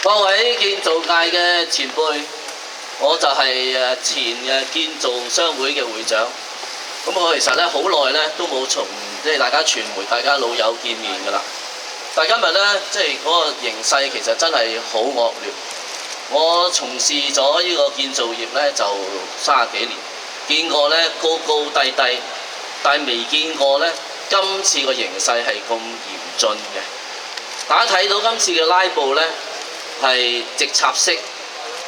各位建造界嘅前輩，我就係前建造商會嘅會長。咁我其實咧好耐咧都冇同大家傳媒、大家老友見面㗎啦。但係今日咧嗰個形勢其實真係好惡劣。我從事咗呢個建造業咧就30幾年，見過咧高高低低，但係未見過咧今次個形勢係咁嚴峻嘅。大家睇到今次嘅拉布咧係直插式、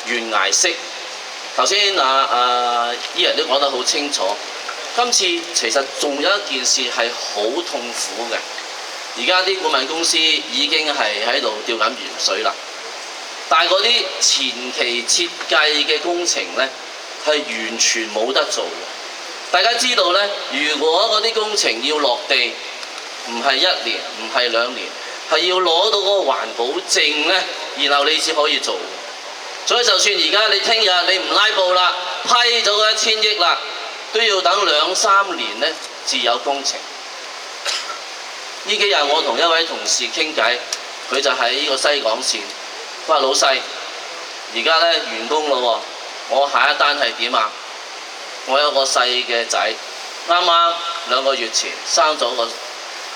懸崖式。頭先依人都講得好清楚。今次其實仲有一件事係好痛苦嘅。而家啲顧問公司已經係喺度吊緊鹽水啦。但係嗰啲前期設計嘅工程呢，係完全冇得做嘅。大家知道呢，如果嗰啲工程要落地，唔係1年，唔係2年，係要攞到嗰個環保證呢，然後你先可以做。所以就算而家你聽日你唔拉布啦，批咗嗰1000億啦，都要等2-3年呢至有工程。呢幾日我同一位同事傾偈，佢就喺呢個西港線。佢話老細，而家咧完工咯喎，我下一單係點啊？我有個細嘅仔，啱啱2個月前生咗個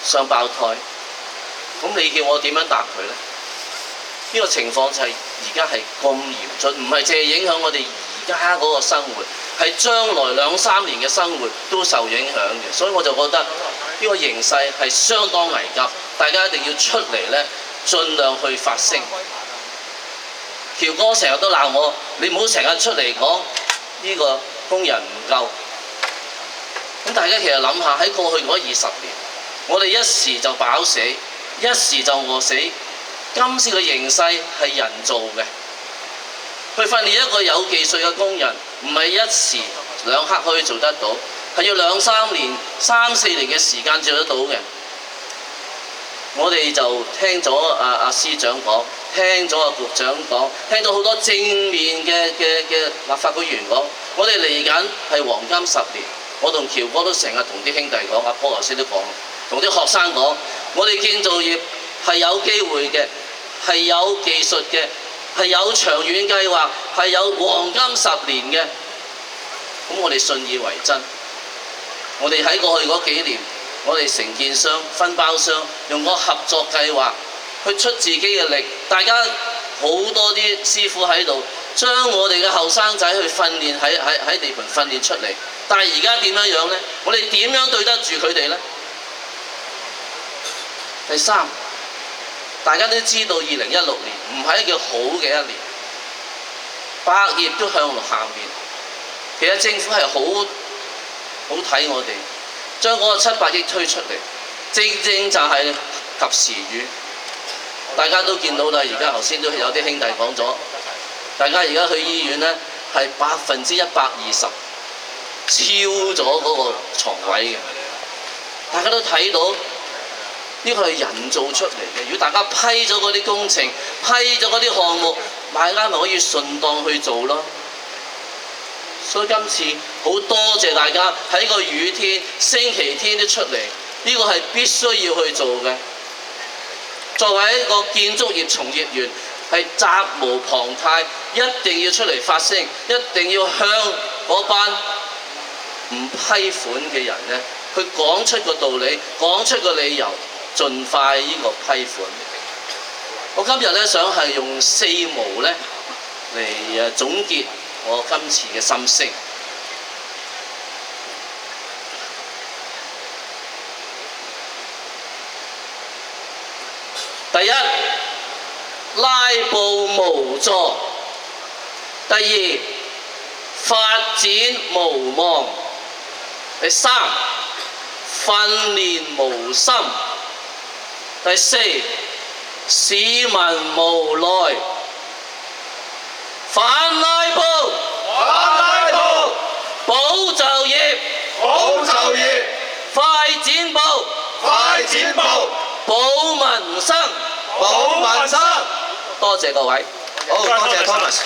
雙胞胎，咁你叫我點樣答佢呢？呢個情況就係而家係咁嚴峻，唔係淨係影響我哋而家嗰個生活，係將來2-3年嘅生活都受影響嘅。所以我就覺得呢個形勢係相當危急，大家一定要出嚟呢，盡量去發聲。喬哥成日都鬧我，你唔好成日出嚟講呢個工人唔夠。咁大家其實諗下，喺過去嗰20年，我哋一時就飽死，一時就餓死。今次嘅形勢係人造嘅，去訓練一個有技術嘅工人，唔係1時2刻可以做得到，係要2-3年、3-4年嘅時間做得到嘅。我哋就聽咗阿司長講，聽咗局長講，聽到好多正面嘅立法會議員講，我哋嚟緊係黃金10年。我同喬哥都成日同啲兄弟講，阿波頭先都講，同啲學生講，我哋建造業係有機會嘅，係有技術嘅，係有長遠計劃，係有黃金10年嘅。咁我哋信以為真。我哋喺過去嗰幾年，我哋承建商、分包商用個合作計劃去出自己嘅力，大家好多啲師傅喺度，將我哋嘅後生仔去訓練喺地盤訓練出嚟。但係而家點樣呢？我哋點樣對得住佢哋呢？第三，大家都知道2016年唔係一個好嘅一年，百業都向下面。其實政府係好睇我哋。將嗰個700億推出嚟，正就係及時雨。大家都見到啦，而家頭先都有啲兄弟講咗，大家而家去醫院呢係120%超咗嗰個床位嘅。大家都睇到呢個係人造出嚟嘅。如果大家批咗嗰啲工程，批咗嗰啲項目，大家咪可以順當去做咯。所以今次好多謝大家喺個雨天、星期天都出嚟，呢個係必須要去做嘅。作為一個建築業從業員，係責無旁貸，一定要出嚟發聲，一定要向嗰班唔批款嘅人呢，去講出個道理，講出個理由，盡快呢個批款。我今日呢，想係用4毛呢嚟總結我今次嘅心聲。第一，拉布無助；第2，發展無望；第3，訓練無心；第4，市民無奈。反拉布，反拉布，保就業，保就業，快剪布，快剪布，保民生，保民生。多謝各位。好，多謝 Thomas。